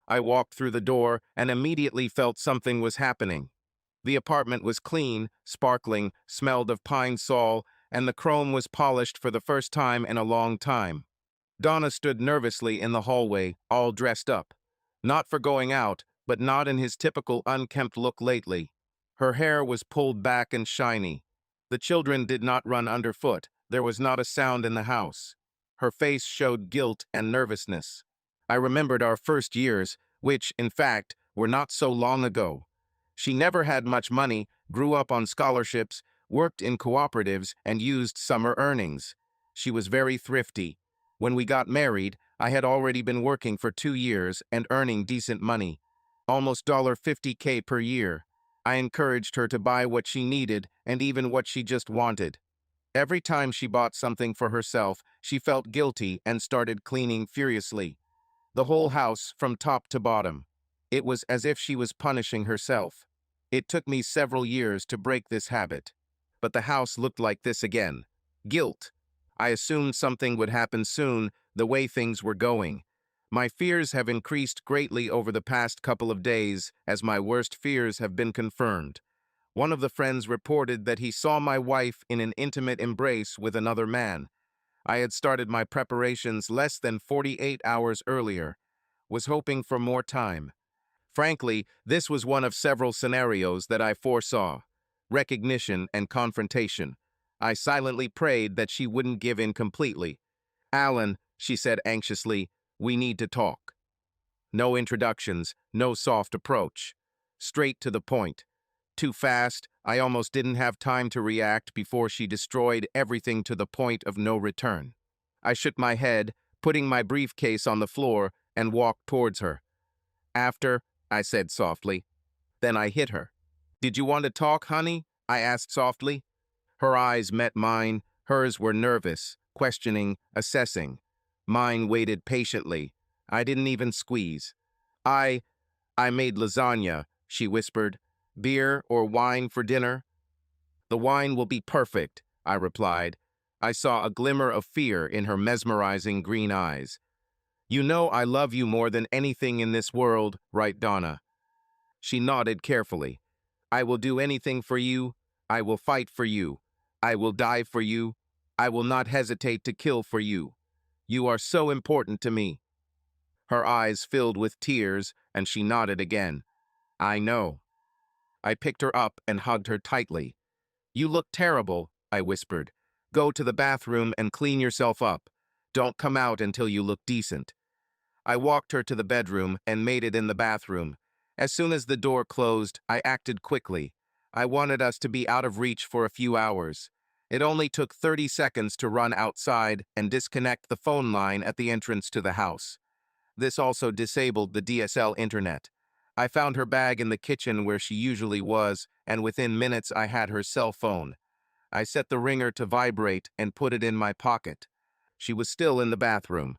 I walked through the door and immediately felt something was happening. The apartment was clean, sparkling, smelled of pine sol, and the chrome was polished for the first time in a long time. Donna stood nervously in the hallway, all dressed up. Not for going out, but not in his typical unkempt look lately. Her hair was pulled back and shiny. The children did not run underfoot. There was not a sound in the house. Her face showed guilt and nervousness. I remembered our first years, which, in fact, were not so long ago. She never had much money, grew up on scholarships, worked in cooperatives, and used summer earnings. She was very thrifty. When we got married, I had already been working for 2 years and earning decent money, almost $50K per year. I encouraged her to buy what she needed and even what she just wanted. Every time she bought something for herself, she felt guilty and started cleaning furiously. The whole house from top to bottom. It was as if she was punishing herself. It took me several years to break this habit. But the house looked like this again. Guilt. I assumed something would happen soon, the way things were going. My fears have increased greatly over the past couple of days, as my worst fears have been confirmed. One of the friends reported that he saw my wife in an intimate embrace with another man. I had started my preparations less than 48 hours earlier, was hoping for more time. Frankly, this was one of several scenarios that I foresaw. Recognition and confrontation. I silently prayed that she wouldn't give in completely. "Alan," she said anxiously, "we need to talk." No introductions, no soft approach. Straight to the point. Too fast, I almost didn't have time to react before she destroyed everything to the point of no return. I shook my head, putting my briefcase on the floor, and walked towards her. "After," I said softly. Then I hit her. "Did you want to talk, honey?" I asked softly. Her eyes met mine. Hers were nervous, questioning, assessing. Mine waited patiently. I didn't even squeeze. I made lasagna," she whispered. "Beer or wine for dinner?" "The wine will be perfect," I replied. I saw a glimmer of fear in her mesmerizing green eyes. "You know I love you more than anything in this world, right, Donna?" She nodded carefully. "I will do anything for you. I will fight for you. I will die for you. I will not hesitate to kill for you. You are so important to me." Her eyes filled with tears, and she nodded again. "I know." I picked her up and hugged her tightly. "You look terrible," I whispered. "Go to the bathroom and clean yourself up. Don't come out until you look decent." I walked her to the bedroom and made it in the bathroom. As soon as the door closed, I acted quickly. I wanted us to be out of reach for a few hours. It only took 30 seconds to run outside and disconnect the phone line at the entrance to the house. This also disabled the DSL internet. I found her bag in the kitchen where she usually was, and within minutes I had her cell phone. I set the ringer to vibrate and put it in my pocket. She was still in the bathroom.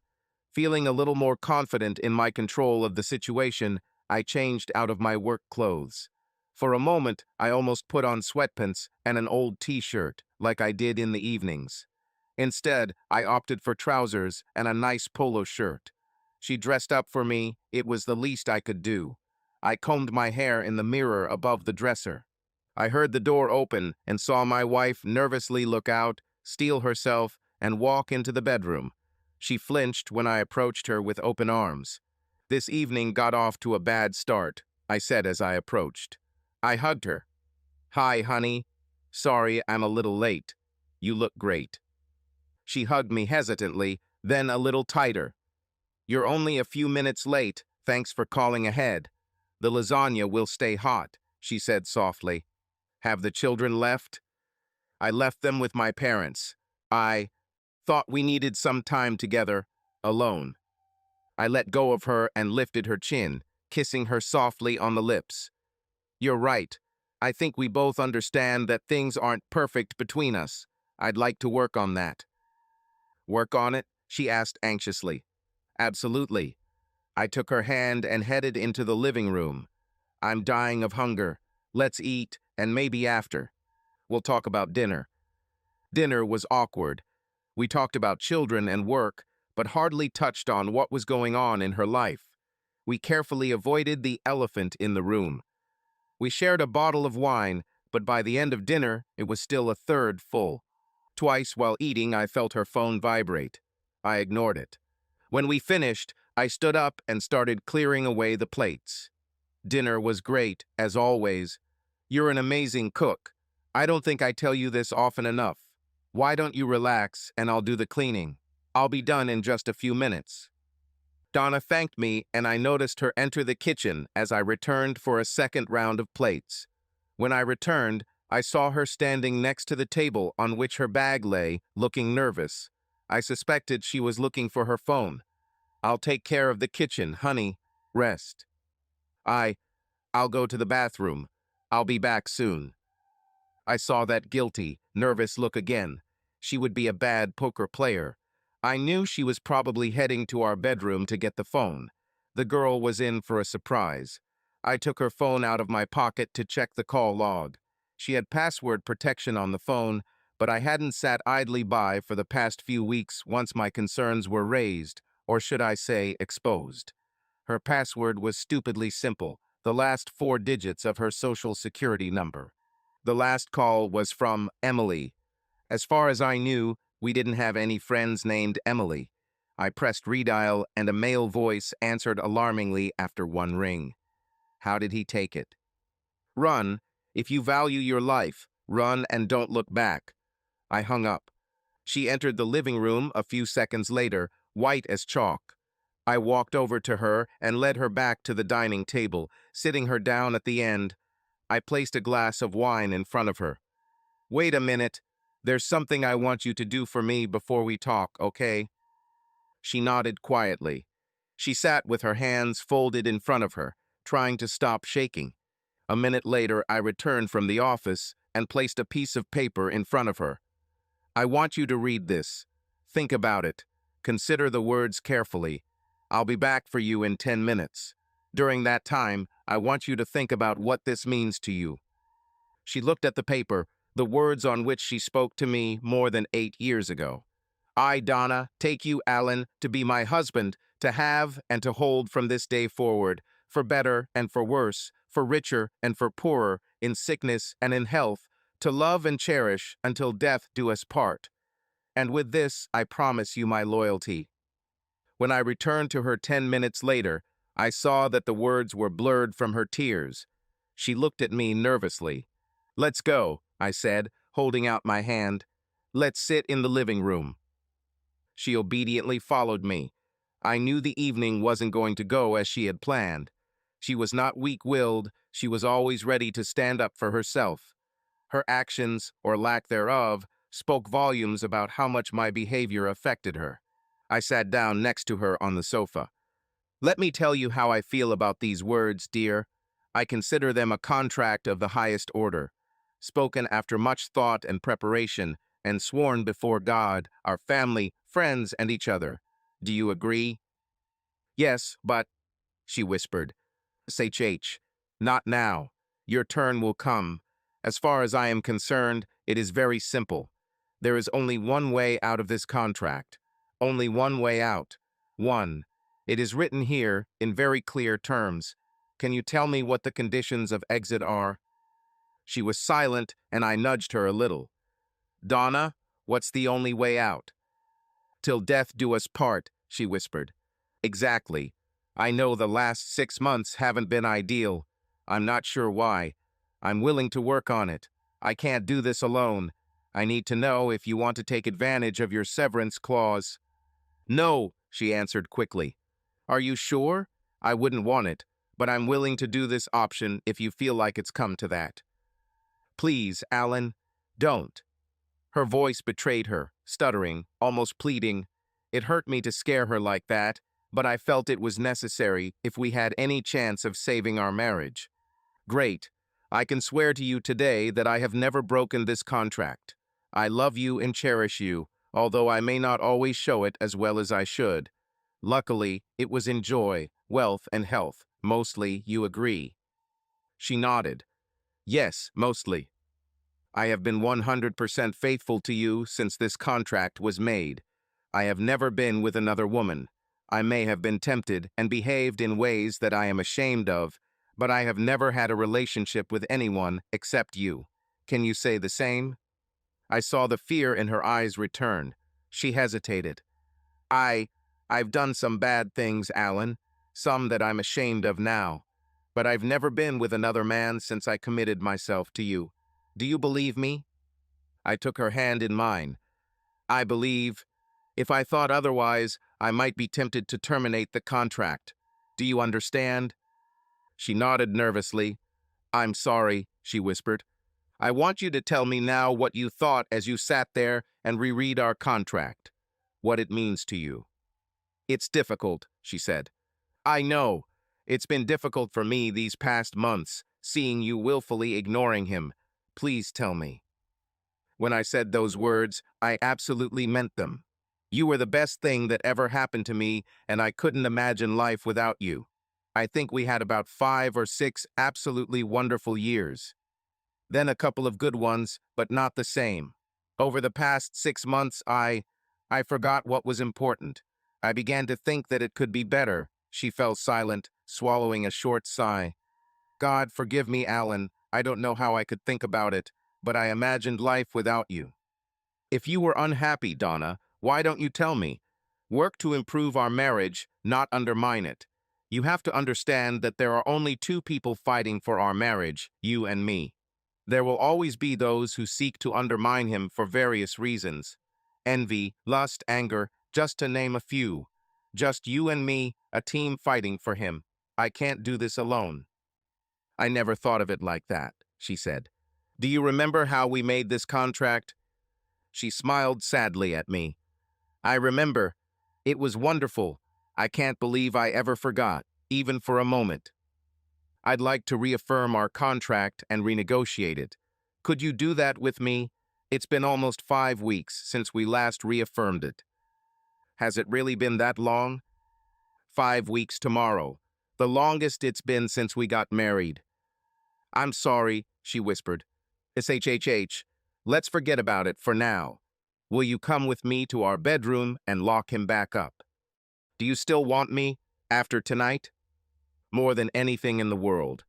Feeling a little more confident in my control of the situation, I changed out of my work clothes. For a moment, I almost put on sweatpants and an old t-shirt, like I did in the evenings. Instead, I opted for trousers and a nice polo shirt. She dressed up for me. It was the least I could do. I combed my hair in the mirror above the dresser. I heard the door open and saw my wife nervously look out, steel herself, and walk into the bedroom. She flinched when I approached her with open arms. "This evening got off to a bad start," I said as I approached. I hugged her. "Hi, honey. Sorry I'm a little late. You look great." She hugged me hesitantly, then a little tighter. "You're only a few minutes late. Thanks for calling ahead. The lasagna will stay hot," she said softly. "Have the children left?" "I left them with my parents. I thought we needed some time together, alone." I let go of her and lifted her chin, kissing her softly on the lips. "You're right. I think we both understand that things aren't perfect between us. I'd like to work on that." "Work on it?" she asked anxiously. "Absolutely." I took her hand and headed into the living room. "I'm dying of hunger. Let's eat, and maybe after we'll talk about dinner." Dinner was awkward. We talked about children and work, but hardly touched on what was going on in her life. We carefully avoided the elephant in the room. We shared a bottle of wine, but by the end of dinner, it was still a third full. Twice while eating, I felt her phone vibrate. I ignored it. When we finished, I stood up and started clearing away the plates. Dinner was great, as always. You're an amazing cook. I don't think I tell you this often enough. Why don't you relax and I'll do the cleaning? I'll be done in just a few minutes. Donna thanked me and I noticed her enter the kitchen as I returned for a second round of plates. When I returned, I saw her standing next to the table on which her bag lay, looking nervous. I suspected she was looking for her phone. I'll take care of the kitchen, honey. Rest. I'll go to the bathroom. I'll be back soon. I saw that guilty, nervous look again. She would be a bad poker player. I knew she was probably heading to our bedroom to get the phone. The girl was in for a surprise. I took her phone out of my pocket to check the call log. She had password protection on the phone, but I hadn't sat idly by for the past few weeks once my concerns were raised, or should I say exposed. Her password was stupidly simple, the last 4 digits of her social security number. The last call was from Emily. As far as I knew, we didn't have any friends named Emily. I pressed redial and a male voice answered alarmingly after 1 ring. How did he take it? Run. If you value your life, run and don't look back. I hung up. She entered the living room a few seconds later, white as chalk. I walked over to her and led her back to the dining table, sitting her down at the end. I placed a glass of wine in front of her. Wait a minute. There's something I want you to do for me before we talk, okay? She nodded quietly. She sat with her hands folded in front of her, trying to stop shaking. A minute later, I returned from the office and placed a piece of paper in front of her. I want you to read this. Think about it. Consider the words carefully. I'll be back for you in 10 minutes. During that time, I want you to think about what this means to you. She looked at the paper, the words on which she spoke to me more than 8 years ago. I, Donna, take you, Alan, to be my husband, to have and to hold from this day forward, for better and for worse, for richer and for poorer, in sickness and in health, to love and cherish until death do us part. And with this, I promise you my loyalty. When I returned to her 10 minutes later, I saw that the words were blurred from her tears. She looked at me nervously. Let's go, I said, holding out my hand. Let's sit in the living room. She obediently followed me. I knew the evening wasn't going to go as she had planned. She was not weak-willed, she was always ready to stand up for herself. Her actions, or lack thereof, spoke volumes about how much my behavior affected her. I sat down next to her on the sofa. Let me tell you how I feel about these words, dear. I consider them a contract of the highest order, spoken after much thought and preparation, and sworn before God, our family, friends, and each other. Do you agree? Yes, but, she whispered. SHH, not now. Your turn will come. As far as I am concerned, it is very simple. There is only one way out of this contract. Only one way out. One. It is written here in very clear terms. Can you tell me what the conditions of exit are? She was silent, and I nudged her a little. Donna, what's the only way out? Till death do us part, she whispered. Exactly. I know the last 6 months haven't been ideal. I'm not sure why. I'm willing to work on it. I can't do this alone. I need to know if you want to take advantage of your severance clause. No, she answered quickly. Are you sure? I wouldn't want it, but I'm willing to do this option if you feel like it's come to that. Please, Alan, don't. Her voice betrayed her, stuttering, almost pleading. It hurt me to scare her like that, but I felt it was necessary if we had any chance of saving our marriage. Great. I can swear to you today that I have never broken this contract. I love you and cherish you, although I may not always show it as well as I should. Luckily, it was in joy, wealth, and health. Mostly, you agree. She nodded. Yes, mostly. I have been 100% faithful to you since this contract was made. I have never been with another woman. I may have been tempted and behaved in ways that I am ashamed of, but I have never had a relationship with anyone except you. Can you say the same? I saw the fear in her eyes return. She hesitated. I, I've done some bad things, Alan, some that I'm ashamed of now. But I've never been with another man since I committed myself to you. Do you believe me? I took her hand in mine. I believe. If I thought otherwise, I might be tempted to terminate the contract. Do you understand? She nodded nervously. I'm sorry, she whispered. I want you to tell me now what you thought as you sat there and reread our contract. What it means to you. It's difficult, she said. I know. It's been difficult for me these past months, seeing you willfully ignoring him. Please tell me. When I said those words, I absolutely meant them. You were the best thing that ever happened to me, and I couldn't imagine life without you. I think we had about 5 or 6 absolutely wonderful years. Then a couple of good ones, but not the same. Over the past 6 months, I forgot what was important. I began to think that it could be better. She fell silent, swallowing a short sigh. God, forgive me, Alan. I don't know how I could think about it, but I imagined life without you. If you were unhappy, Donna, why don't you tell me? Work to improve our marriage, not undermine it. You have to understand that there are only 2 people fighting for our marriage, you and me. There will always be those who seek to undermine him for various reasons. Envy, lust, anger, just to name a few. Just you and me, a team fighting for him. I can't do this alone. I never thought of it like that, she said. Do you remember how we made this contract? She smiled sadly at me. I remember. It was wonderful. I can't believe I ever forgot, even for a moment. I'd like to reaffirm our contract and renegotiate it. Could you do that with me? It's been almost 5 weeks since we last reaffirmed it. Has it really been that long? 5 weeks tomorrow. The longest it's been since we got married. I'm sorry, she whispered. SHHH. Let's forget about it for now. Will you come with me to our bedroom and lock him back up? Do you still want me, after tonight? More than anything in the world.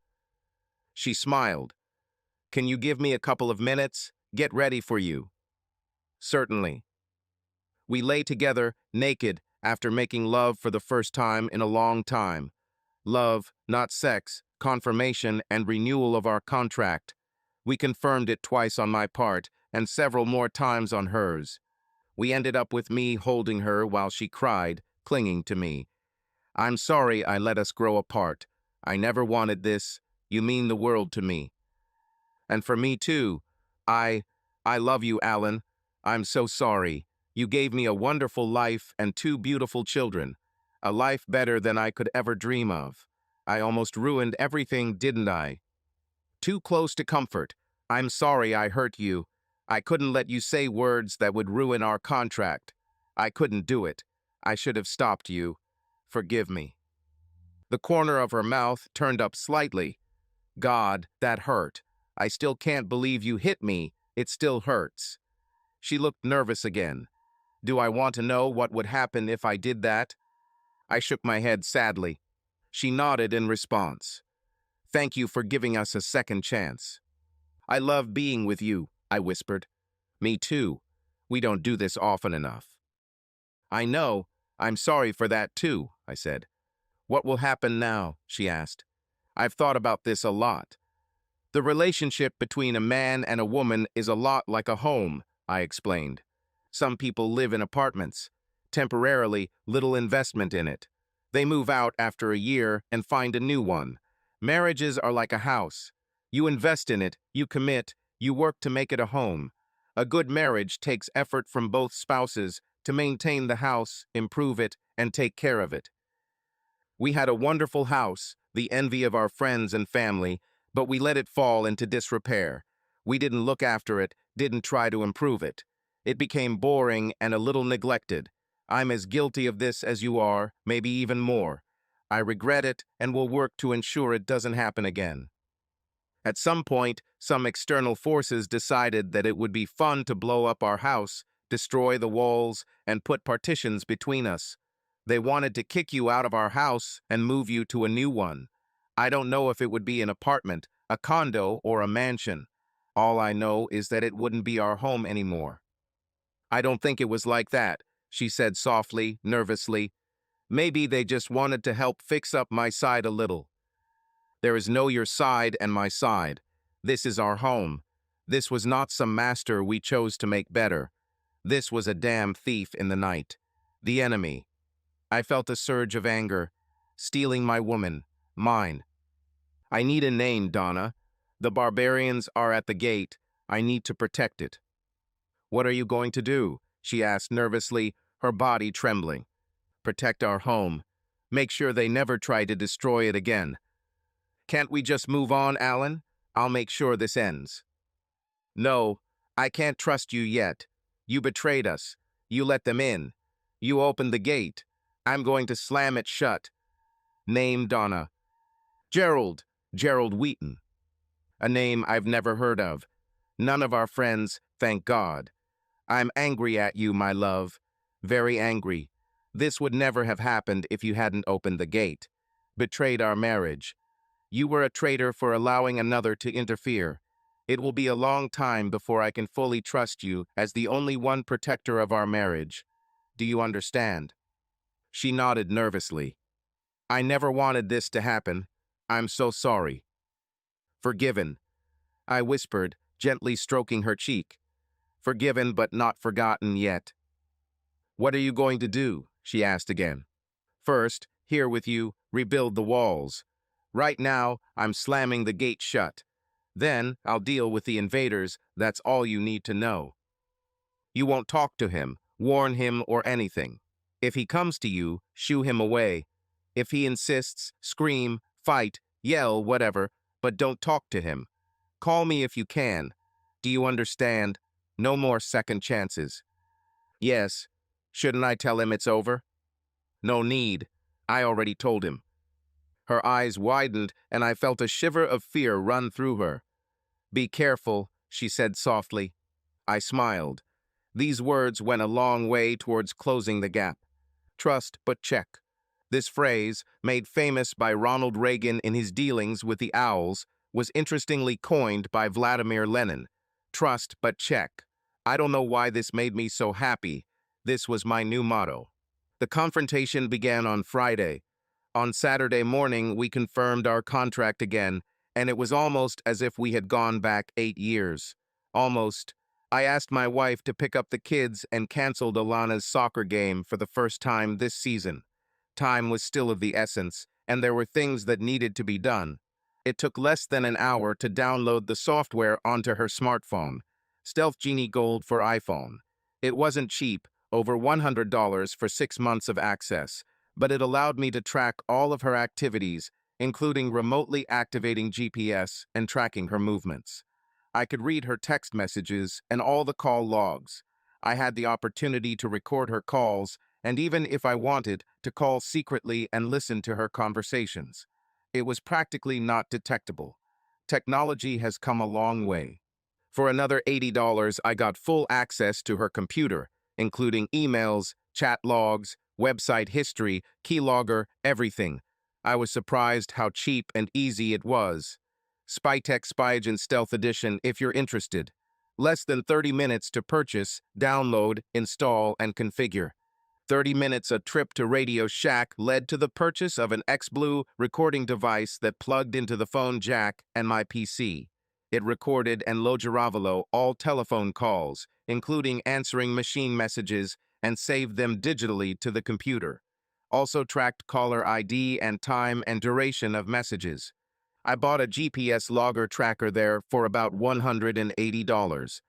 She smiled. Can you give me a couple of minutes? Get ready for you. Certainly. We lay together, naked, after making love for the first time in a long time. Love, not sex, confirmation and renewal of our contract. We confirmed it twice on my part, and several more times on hers. We ended up with me holding her while she cried, clinging to me. I'm sorry I let us grow apart. I never wanted this. You mean the world to me. And for me too. I love you, Alan. I'm so sorry. You gave me a wonderful life and 2 beautiful children. A life better than I could ever dream of. I almost ruined everything, didn't I? Too close to comfort. I'm sorry I hurt you. I couldn't let you say words that would ruin our contract. I couldn't do it. I should have stopped you. Forgive me. The corner of her mouth turned up slightly. God, that hurt. I still can't believe you hit me. It still hurts. She looked nervous again. Do I want to know what would happen if I did that? I shook my head sadly. She nodded in response. Thank you for giving us a second chance. I love being with you, I whispered. Me too. We don't do this often enough. I know. I'm sorry for that too, I said. What will happen now? She asked. I've thought about this a lot. The relationship between a man and a woman is a lot like a home, I explained. Some people live in apartments. Temporarily, little investment in it. They move out after a year and find a new one. Marriages are like a house. You invest in it, you commit, you work to make it a home. A good marriage takes effort from both spouses to maintain the house, improve it, and take care of it. We had a wonderful house, the envy of our friends and family, but we let it fall into disrepair. We didn't look after it, didn't try to improve it. It became boring and a little neglected. I'm as guilty of this as you are, maybe even more. I regret it and will work to ensure it doesn't happen again. At some point, some external forces decided that it would be fun to blow up our house, destroy the walls, and put partitions between us. They wanted to kick you out of our house and move you to a new one. I don't know if it would be an apartment, a condo, or a mansion. All I know is that it wouldn't be our home anymore. I don't think it was like that, she said softly, nervously. Maybe they just wanted to help fix up my side a little. There is no your side and my side. This is our home. This was not some master we chose to make better. This was a damn thief in the night. The enemy. I felt a surge of anger. Stealing my woman. Mine. I need a name, Donna. The barbarians are at the gate. I need to protect it. What are you going to do? She asked nervously, her body trembling. Protect our home. Make sure they never try to destroy it again. Can't we just move on, Alan? I'll make sure this ends. No, I can't trust you yet. You betrayed us. You let them in. You opened the gate. I'm going to slam it shut. Name, Donna. Gerald. Gerald Wheaton. A name I've never heard of. None of our friends, thank God. I'm angry at you, my love. Very angry. This would never have happened if you hadn't opened the gate. Betrayed our marriage. You were a traitor for allowing another to interfere. It will be a long time before I can fully trust you as the only one protector of our marriage. Do you understand? She nodded nervously. I never wanted this to happen. I'm so sorry. Forgiven, I whispered, gently stroking her cheek. Forgiven but not forgotten yet. What are you going to do? She asked again. First, here with you, rebuild the walls. Right now, I'm slamming the gate shut. Then, I'll deal with the invaders. That's all you need to know. You won't talk to him, warn him, or anything. If he comes to you, shoo him away. If he insists, scream, fight, yell, whatever, but don't talk to him. Call me if you can. Do you understand? No more second chances. Yes. Shouldn't I tell him it's over? No need. I already told him. Her eyes widened, and I felt a shiver of fear run through her. Be careful, she said softly. I smiled. These words went a long way towards closing the gap. Trust but check. This phrase, made famous by Ronald Reagan in his dealings with the Owls, was interestingly coined by Vladimir Lenin. Trust but check. I don't know why this made me so happy. This was my new motto. The confrontation began on Friday. On Saturday morning, we confirmed our contract again, and it was almost as if we had gone back 8 years. Almost. I asked my wife to pick up the kids and canceled Alana's soccer game for the first time this season. Time was still of the essence, and there were things that needed to be done. It took less than an hour to download the software onto her smartphone. Stealth Genie Gold for iPhone. It wasn't cheap, over $100 for 6 months of access, but it allowed me to track all of her activities, including remotely activating GPS and tracking her movements. I could read her text messages and all the call logs. I had the opportunity to record her calls, and even if I wanted, to call secretly and listen to her conversations. It was practically not detectable. Technology has come a long way. For another $80, I got full access to her computer, including emails, chat logs, website history, keylogger, everything. I was surprised how cheap and easy it was. Spytech Spyagent Stealth Edition if you're interested. Less than 30 minutes to purchase, download, install, and configure. 30 minutes a trip to Radio Shack led to the purchase of an X-Blue recording device that plugged into the phone jack and my PC. It recorded and Logiravalo all telephone calls, including answering machine messages, and saved them digitally to the computer. Also tracked caller ID and time and duration of messages. I bought a GPS logger tracker there for about $180.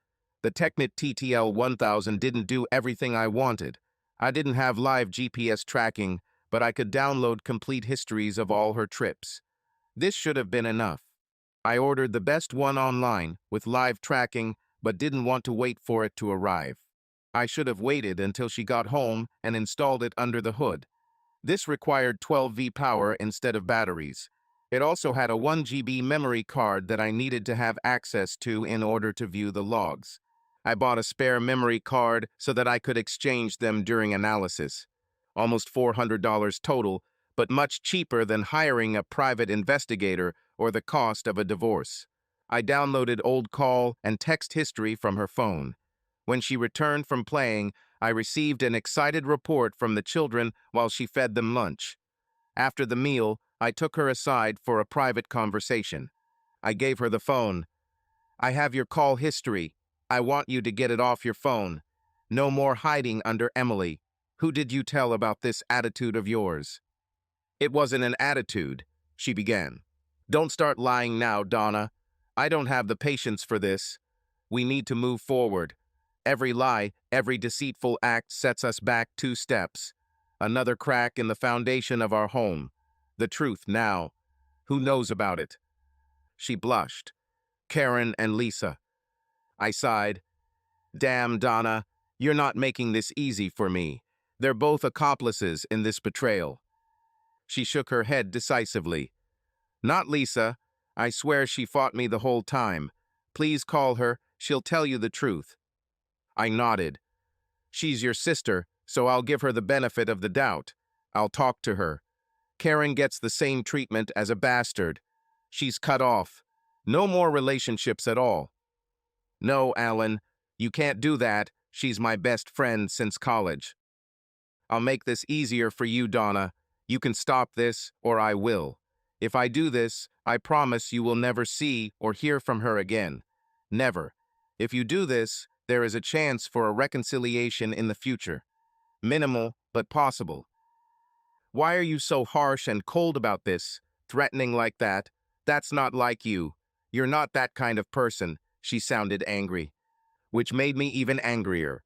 The Technit TTL 1000 didn't do everything I wanted. I didn't have live GPS tracking, but I could download complete histories of all her trips. This should have been enough. I ordered the best one online with live tracking, but didn't want to wait for it to arrive. I should have waited until she got home and installed it under the hood. This required 12V power instead of batteries. It also had a 1GB memory card that I needed to have access to in order to view the logs. I bought a spare memory card so that I could exchange them during analysis. almost $400 total, but much cheaper than hiring a private investigator or the cost of a divorce. I downloaded old call and text history from her phone. When she returned from playing, I received an excited report from the children while she fed them lunch. After the meal, I took her aside for a private conversation. I gave her the phone. "I have your call history. I want you to get it off your phone. No more hiding under Emily. Who did you tell about this attitude of yours?" "It wasn't an attitude," she began. "Don't start lying now, Donna. I don't have the patience for this. We need to move forward. Every lie, every deceitful act sets us back 2 steps. Another crack in the foundation of our home. The truth now. Who knows about it?" She blushed. "Karen and Lisa." I sighed. "Damn, Donna, you're not making this easy for me. They're both accomplices in this betrayal." She shook her head decisively. "Not Lisa. I swear she fought me the whole time. Please call her. She'll tell you the truth." I nodded. "She's your sister, so I'll give her the benefit of the doubt. I'll talk to her. Karen gets the same treatment as a bastard. She's cut off. No more relationships at all." "No, Alan, you can't do that. She's my best friend since college." "I'll make this easier for you, Donna. You can stop this, or I will. If I do this, I promise you will never see or hear from her again. Never. If you do this, there is a chance for a reconciliation in the future. Minimal, but possible." "Why are you so harsh and cold about this, threatening like that? That's not like you. You're not that kind of person," she sounded angry. Which made me even angrier.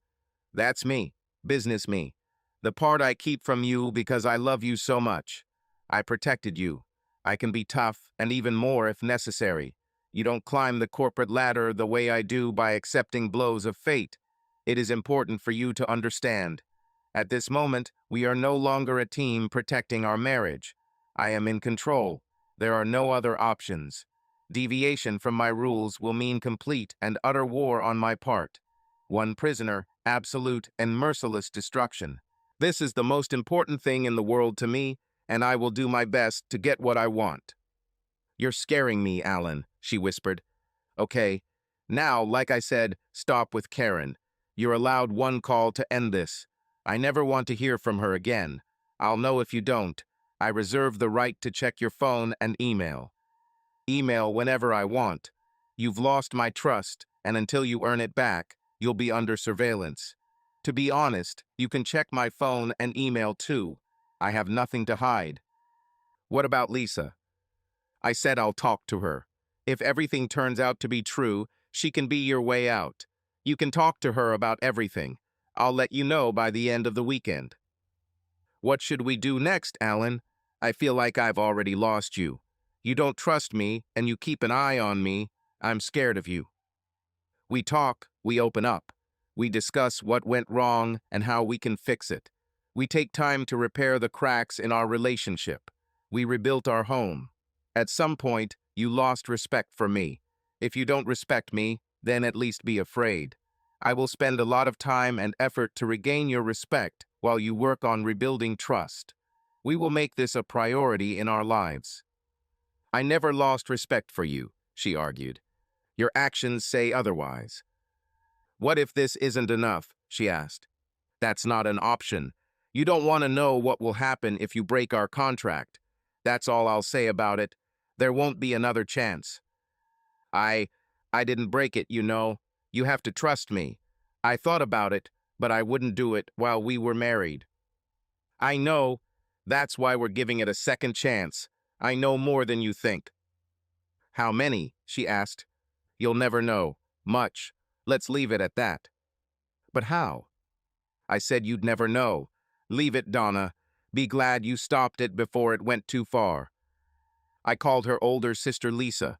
"That's me. Business me. The part I keep from you because I love you so much. I protected you. I can be tough, and even more if necessary. You don't climb the corporate ladder the way I do by accepting blows of fate. It is important for you to understand. At this moment, we are no longer a team protecting our marriage. I am in control. There are no other options. Deviation from my rules will mean complete and utter war on my part. One prisoner, absolute and merciless destruction. This is the most important thing in the world to me, and I will do my best to get what I want." "You're scaring me, Alan," she whispered. "Okay, now, like I said, stop with Karen. You're allowed one call to end this. I never want to hear from her again. I'll know if you don't. I reserve the right to check your phone and email. Email whenever I want. You've lost my trust, and until you earn it back, you'll be under surveillance. To be honest, you can check my phone and email too. I have nothing to hide." "What about Lisa?" I said I'll talk to her. If everything turns out to be true, she can be your way out. You can talk to her about everything. I'll let you know by the end of the weekend." "What should we do next, Alan? I feel like I've already lost you. You don't trust me, and you keep an eye on me. I'm scared of you." "We talk, we open up. We discuss what went wrong and how we can fix it. We take time to repair the cracks in our relationship. We rebuilt our home. At some point, you lost respect for me. If you don't respect me, then at least be afraid. I will spend a lot of time and effort to regain your respect while you work on rebuilding trust. We will make this a priority in our lives." "I never lost respect for you," she argued. "Your actions say otherwise." "What if this isn't enough?" she asked. "That's not an option. You don't want to know what will happen if you break our contract. That's all I'll say about it. There won't be another chance." I didn't break it, you know. You have to trust me. I thought about it, but I wouldn't do it while we were married." "I know. That's why we're giving it a second chance. I know more than you think." "How many?" she asked. "You'll never know. Much. Let's leave it at that." "But how?" "I said you'd never know. Leave it, Donna. Be glad you stopped it before it went too far." I called her older sister Lisa.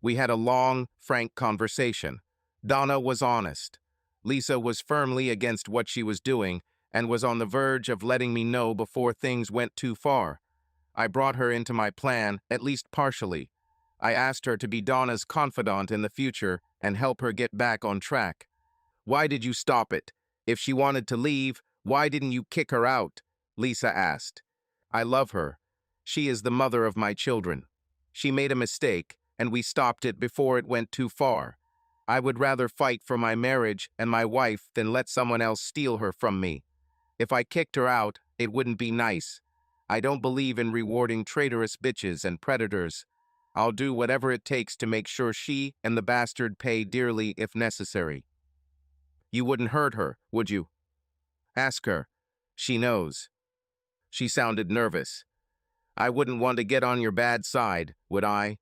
We had a long, frank conversation. Donna was honest. Lisa was firmly against what she was doing and was on the verge of letting me know before things went too far. I brought her into my plan, at least partially. I asked her to be Donna's confidant in the future and help her get back on track. "Why did you stop it? If she wanted to leave, why didn't you kick her out? Lisa asked. I love her. She is the mother of my children. She made a mistake, and we stopped it before it went too far. I would rather fight for my marriage and my wife than let someone else steal her from me. If I kicked her out, it wouldn't be nice. I don't believe in rewarding traitorous bitches and predators. I'll do whatever it takes to make sure she and the bastard pay dearly if necessary. You wouldn't hurt her, would you? Ask her. She knows. She sounded nervous. I wouldn't want to get on your bad side, would I?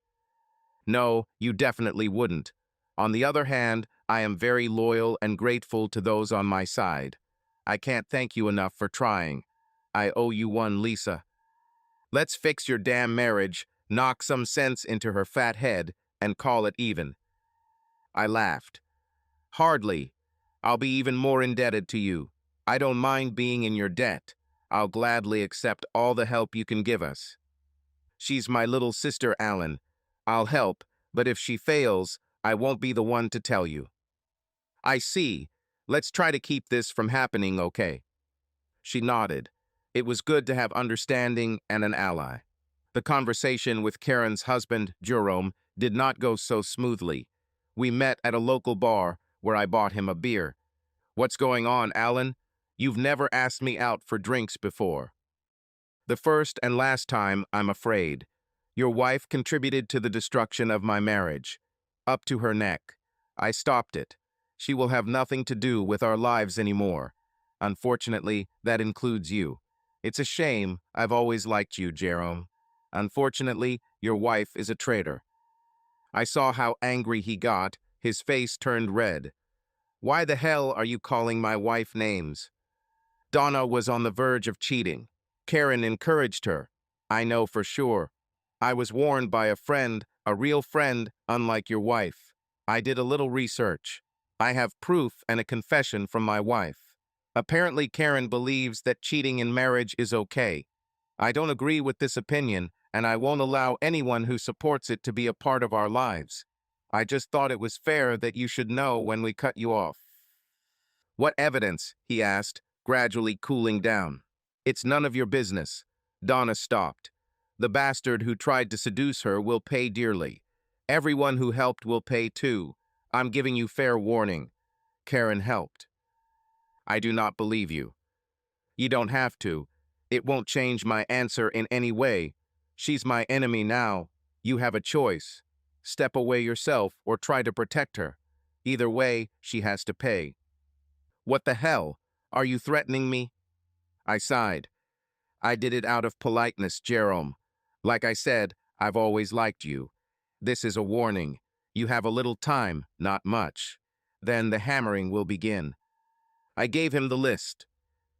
No, you definitely wouldn't. On the other hand, I am very loyal and grateful to those on my side. I can't thank you enough for trying. I owe you one, Lisa. Let's fix your damn marriage, knock some sense into her fat head, and call it even. I laughed. Hardly. I'll be even more indebted to you. I don't mind being in your debt. I'll gladly accept all the help you can give us. She's my little sister, Alan. I'll help, but if she fails, I won't be the one to tell you. I see. Let's try to keep this from happening, okay? She nodded. It was good to have understanding and an ally. The conversation with Karen's husband, Jerome, did not go so smoothly. We met at a local bar where I bought him a beer. What's going on, Alan? You've never asked me out for drinks before. The first and last time, I'm afraid. Your wife contributed to the destruction of my marriage. Up to her neck. I stopped it. She will have nothing to do with our lives anymore. Unfortunately, that includes you. It's a shame. I've always liked you, Jerome. Unfortunately, your wife is a traitor. I saw how angry he got. His face turned red. Why the hell are you calling my wife names? Donna was on the verge of cheating. Karen encouraged her. I know for sure. I was warned by a friend, a real friend, unlike your wife. I did a little research. I have proof and a confession from my wife. Apparently, Karen believes that cheating in marriage is okay. I don't agree with this opinion, and I won't allow anyone who supports it to be a part of our lives. I just thought it was fair that you should know when we cut you off. What evidence? He asked, gradually cooling down. It's none of your business. Donna stopped. The bastard who tried to seduce her will pay dearly. Everyone who helped will pay too. I'm giving you fair warning. Karen helped. I do not believe you. You don't have to. It won't change my answer in any way. She's my enemy now. You have a choice. Step away yourself or try to protect her. Either way, she has to pay. What the hell? Are you threatening me? I sighed. I did it out of politeness, Jerome. Like I said, I've always liked you. This is a warning. You have a little time, not much. Then the hammering will begin. I gave him the list.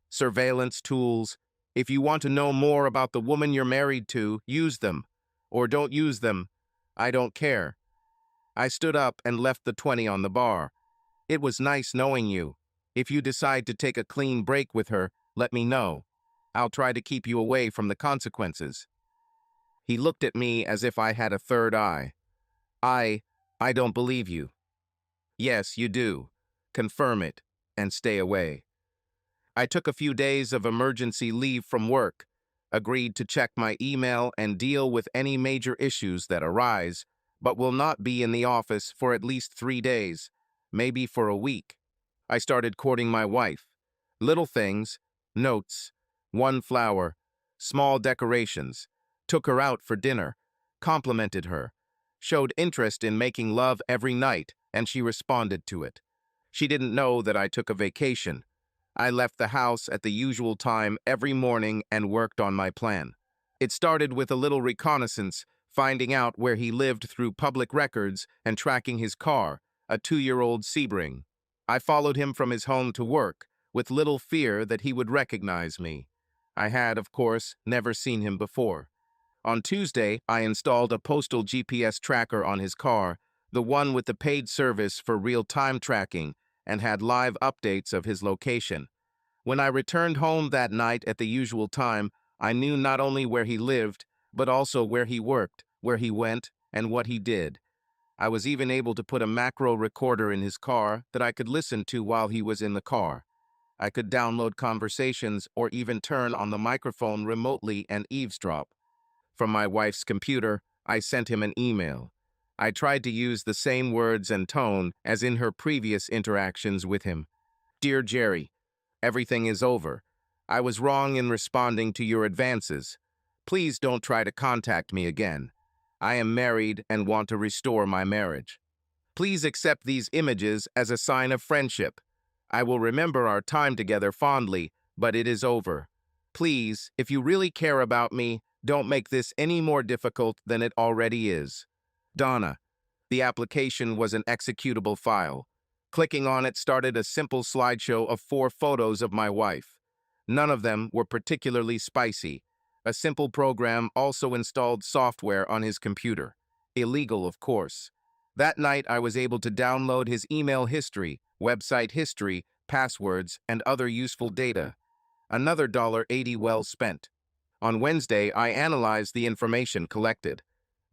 Surveillance tools. If you want to know more about the woman you're married to, use them. Or don't use them. I don't care. I stood up and left the 20 on the bar. It was nice knowing you. If you decide to take a clean break with her, let me know. I'll try to keep you away from the consequences. He looked at me as if I had a third eye. I don't believe you. Yes, you do. Confirm it, and stay away. I took a few days of emergency leave from work, agreed to check my email and deal with any major issues that arise, but will not be in the office for at least 3 days, maybe for a week. I started courting my wife. Little things, notes, one flower, small decorations, took her out for dinner, complimented her, showed interest in making love every night, and she responded to it. She didn't know that I took a vacation. I left the house at the usual time every morning and worked on my plan. It started with a little reconnaissance, finding out where he lived through public records and tracking his car, a 2-year-old Sebring. I followed him from his home to work, with little fear that he would recognize me. I had, of course, never seen him before. On Tuesday, I installed a postal GPS tracker on his car, the one with the paid service for real-time tracking, and had live updates of his location. When I returned home that night at the usual time, I knew not only where he lived, but also where he worked, where he went, and what he did. I was even able to put a macro recorder in his car that I could listen to while he was in the car. I could download conversations or even turn on the microphone remotely and eavesdrop. From my wife's computer, I sent him an email. I tried to use the same words and tone as in her previous interactions with him. Dear Jerry, everything is over. I was wrong in responding to your advances. Please don't try to contact me again. I am married and want to restore my marriage. Please accept these images as a sign of friendship. I will remember our time together fondly, but it is over. Please, if you really care about me, don't make this any more difficult than it already is. Donna. The application was an executable file. Clicking on it started a simple slideshow of 4 photos of my wife. None of them were particularly spicy. A simple program also installed software on his computer. Illegal, of course. That night, I was able to download his email history, website history, passwords, and other useful data. Another $80 well spent. On Wednesday, I analyzed the information collected.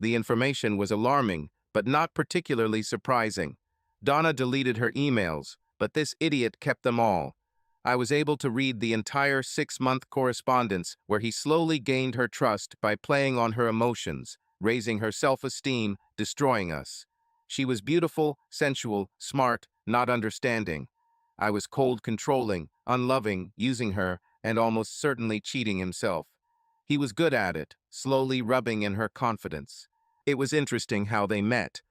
The information was alarming, but not particularly surprising. Donna deleted her emails, but this idiot kept them all. I was able to read the entire 6-month correspondence where he slowly gained her trust by playing on her emotions, raising her self-esteem, destroying us. She was beautiful, sensual, smart, not understanding. I was cold, controlling, unloving, using her, and almost certainly cheating himself. He was good at it, slowly rubbing in her confidence. It was interesting how they met.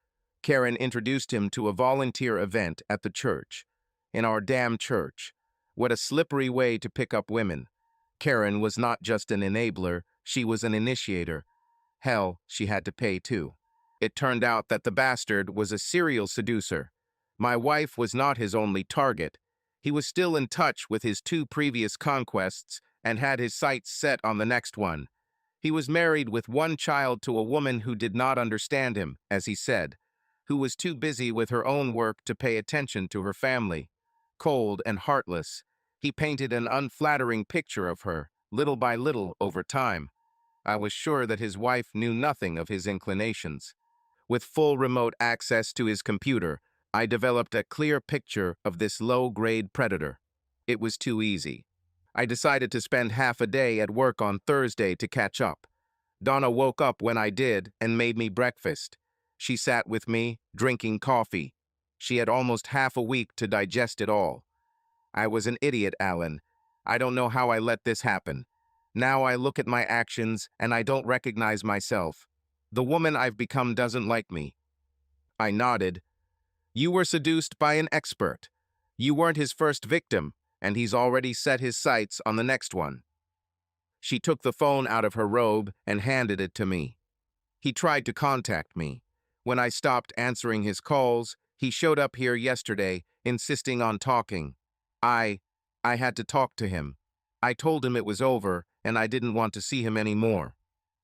Karen introduced him to a volunteer event at the church. In our damn church. What a slippery way to pick up women. Karen was not just an enabler, she was an initiator. Hell, she had to pay too. It turned out that the bastard was a serial seducer. My wife was not his only target. He was still in touch with his 2 previous conquests and had his sights set on the next one. He was married with 1 child to a woman who did not understand him, as he said, who was too busy with her own work to pay attention to her family. Cold and heartless, he painted an unflattering picture of her, little by little, over time. I was sure that his wife knew nothing of his inclinations. With full remote access to his computer, I developed a clear picture of this low-grade predator. It was too easy. I decided to spend half a day at work on Thursday to catch up. Donna woke up when I did and made me breakfast. She sat with me, drinking coffee. She had almost half a week to digest it all. I was an idiot, Alan. I don't know how I let this happen. Now I look at my actions and I don't recognize myself. The woman I've become doesn't like me. I nodded. You were seduced by an expert. You weren't his first victim, and he's already set his sights on the next one. She took the phone out of her robe and handed it to me. He tried to contact me. When I stopped answering his calls, he showed up here yesterday, insisting on talking. I had to talk to him. I told him it was over, and I didn't want to see him anymore.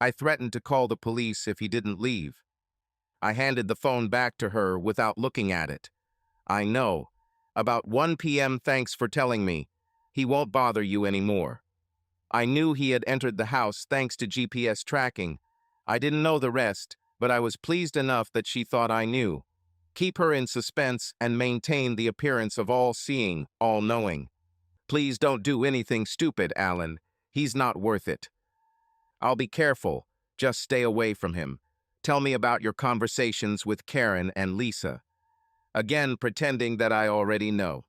I threatened to call the police if he didn't leave. I handed the phone back to her without looking at it. I know. About 1 p.m. Thanks for telling me. He won't bother you anymore. I knew he had entered the house thanks to GPS tracking. I didn't know the rest, but I was pleased enough that she thought I knew. Keep her in suspense and maintain the appearance of all-seeing, all-knowing. Please don't do anything stupid, Alan. He's not worth it. I'll be careful. Just stay away from him. Tell me about your conversations with Karen and Lisa. Again, pretending that I already know.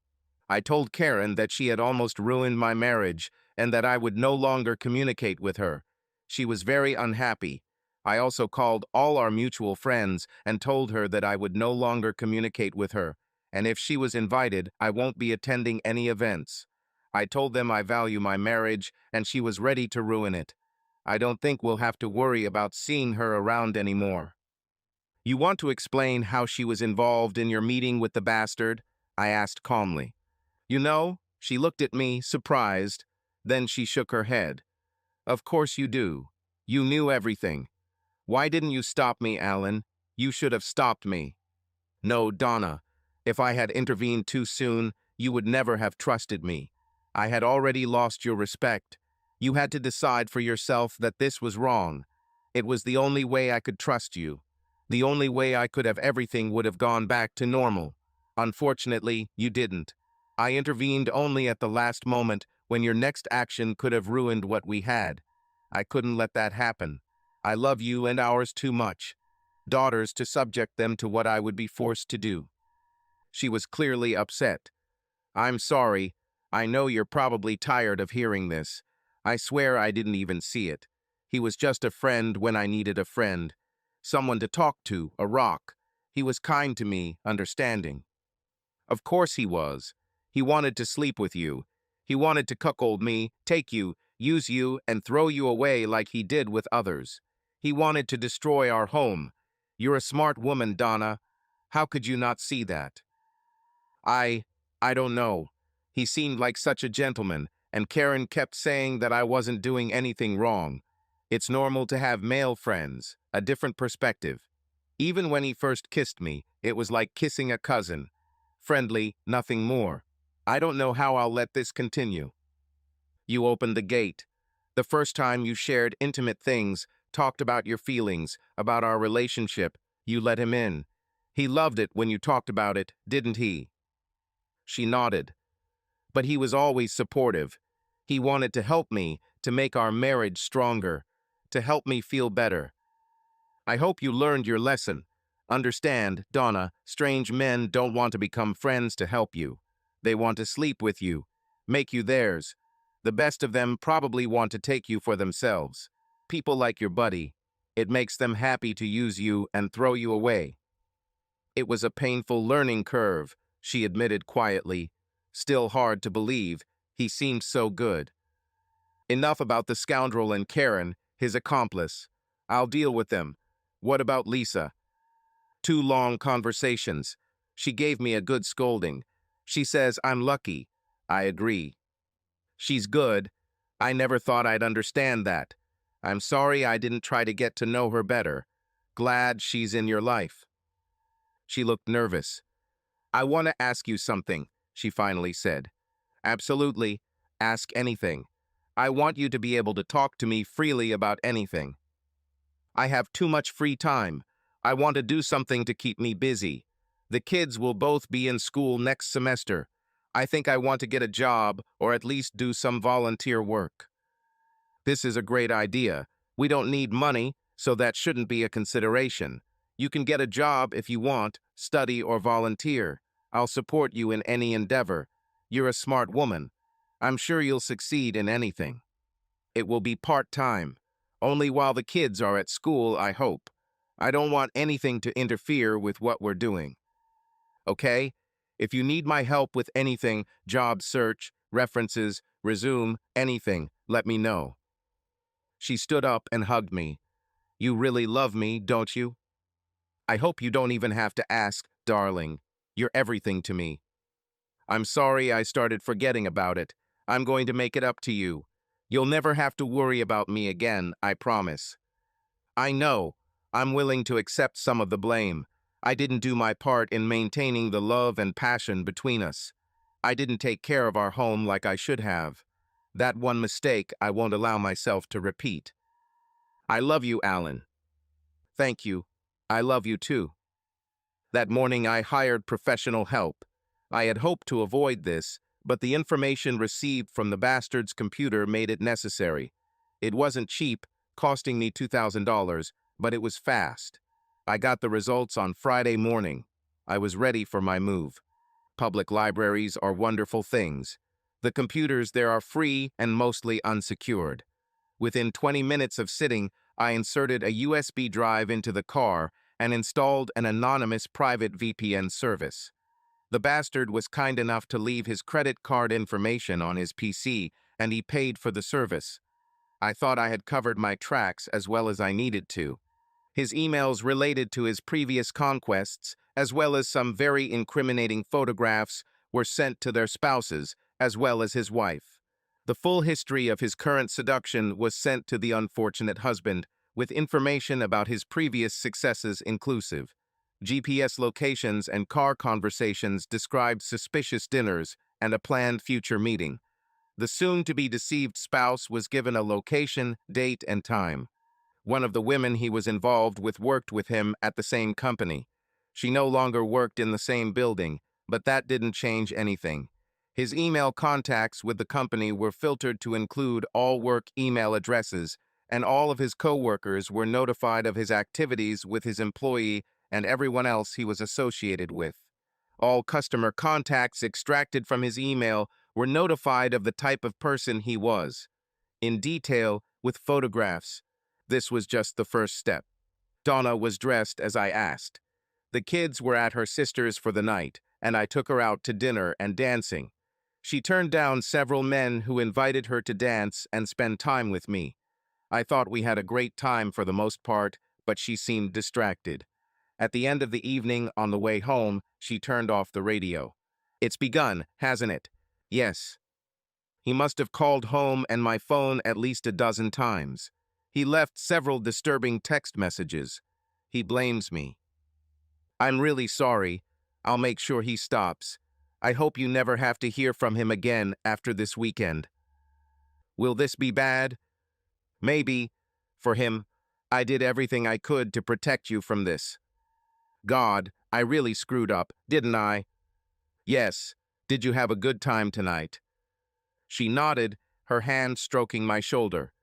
I told Karen that she had almost ruined my marriage and that I would no longer communicate with her. She was very unhappy. I also called all our mutual friends and told her that I would no longer communicate with her, and if she was invited, I won't be attending any events. I told them I value my marriage, and she was ready to ruin it. I don't think we'll have to worry about seeing her around anymore. You want to explain how she was involved in your meeting with the bastard? I asked calmly. You know, she looked at me, surprised. Then she shook her head. Of course you do. You knew everything. Why didn't you stop me, Alan? You should have stopped me. No, Donna. If I had intervened too soon, you would never have trusted me. I had already lost your respect. You had to decide for yourself that this was wrong. It was the only way I could trust you. The only way I could have everything would have gone back to normal. Unfortunately, you didn't. I intervened only at the last moment when your next action could have ruined what we had. I couldn't let that happen. I love you and ours too much. Daughters to subject them to what I would be forced to do. She was clearly upset. I'm sorry. I know you're probably tired of hearing this. I swear I didn't even see it. He was just a friend when I needed a friend. Someone to talk to, a rock. He was kind to me, understanding. Of course he was. He wanted to sleep with you. He wanted to cuckold me, take you, use you, and throw you away like he did with others. He wanted to destroy our home. You're a smart woman, Donna. How could you not see that? I, I don't know. He seemed like such a gentleman, and Karen kept saying that I wasn't doing anything wrong. It's normal to have male friends, a different perspective. Even when he first kissed me, it was like kissing a cousin. Friendly, nothing more. I don't know how I'll let this continue. You opened the gate. The first time you shared intimate things, talked about your feelings, about our relationship, you let him in. He loved it when you talked about it, didn't he? She nodded. But he was always supportive. He wanted to help me, to make our marriage stronger, to help me feel better. I hope you learned your lesson. Understand, Donna, strange men don't want to become friends to help you. They want to sleep with you, make you theirs. The best of them probably want to take you for themselves. People like your buddy. It makes them happy to use you and throw you away. It was a painful learning curve, she admitted quietly. Still hard to believe. He seemed so good. Enough about the scoundrel and Karen, his accomplice. I'll deal with them. What about Lisa? 2 long conversations. She gave me a good scolding. She says I'm lucky. I agree. She's good. I never thought I'd understand that. I'm sorry I didn't try to get to know her better. Glad she's in your life. She looked nervous. I want to ask you something, she finally said. Absolutely. Ask anything. I want you to be able to talk to me freely about anything. I have too much free time. I want to do something to keep me busy. The kids will both be in school next semester. I think I want to get a job or at least do some volunteer work. This is a great idea. We don't need money, so that shouldn't be a consideration. You can get a job if you want, study or volunteer. I'll support you in any endeavor. You're a smart woman. I'm sure you'll succeed in anything. It will be part-time. Only while the kids are at school, I hope. I don't want anything to interfere with what we're doing. Okay? If you need my help with anything, job search, references, resume, anything, let me know. She stood up and hugged me. You really love me, don't you? I hope you don't even have to ask, darling. You're everything to me. I'm sorry I started forgetting about it. I'm going to make it up to you. You'll never have to worry about me again, I promise. I know. I'm willing to accept some of the blame. I didn't do my part in maintaining the love and passion between us. I didn't take care of our home like I should have. That one mistake I won't allow myself to repeat. I love you, Alan. Thank you. I love you too. That morning I hired professional help. I had hoped to avoid this, but the information received from the bastard's computer made it necessary. It wasn't cheap, costing me $2,000, but it was fast. I got the results on Friday morning. I was ready for my move. Public libraries are wonderful things. The computers there are free and mostly unsecured. Within 20 minutes of sitting, I inserted a USB drive into the car and installed an anonymous private VPN service. The bastard was kind enough to leave his credit card information on his PC, and he paid for the service. I thought I had covered my tracks as well as I needed to. His emails related to his previous conquests, as well as some very incriminating photographs, were sent to their spouses, as well as his wife. The full history of his current seduction was sent to the unfortunate husband, with information about his previous successes inclusive. GPS locations and car conversations described suspicious dinners and a planned future meeting. The soon-to-be deceived spouse was given a location, date, and time. One of the women he was involved with worked with him at the same company. She no longer worked in the same building, but that didn't change anything. His email contacts with the company were filtered to include all work email addresses, and all of his coworkers were notified of his activities with his employee and everyone else he was associated with. All customer contacts extracted from his email were notified of the type of person he was, in detail with photographs. This was just the first step. Donna was dressed as I asked. The kids were at her sister's for the night, and I took her out to dinner and dancing. She turned down several men who invited her to dance and spend time with me. I thought we had a great time for the most part, but she seemed distracted. At the end of the evening, on the way home, she turned off the radio. "It's begun, hasn't it?" "Yes." He must have called home and my phone at least a dozen times. He left several disturbing text messages. He blames me. "I'm really sorry. I'll make sure he stops. I hope you never have to hear from him again after this weekend." Will this be bad? Maybe. For him, I did everything I could to protect you from this. God, I really screwed up, didn't I? Yes. Did you have a good time tonight? She nodded, her hand stroking my shoulder.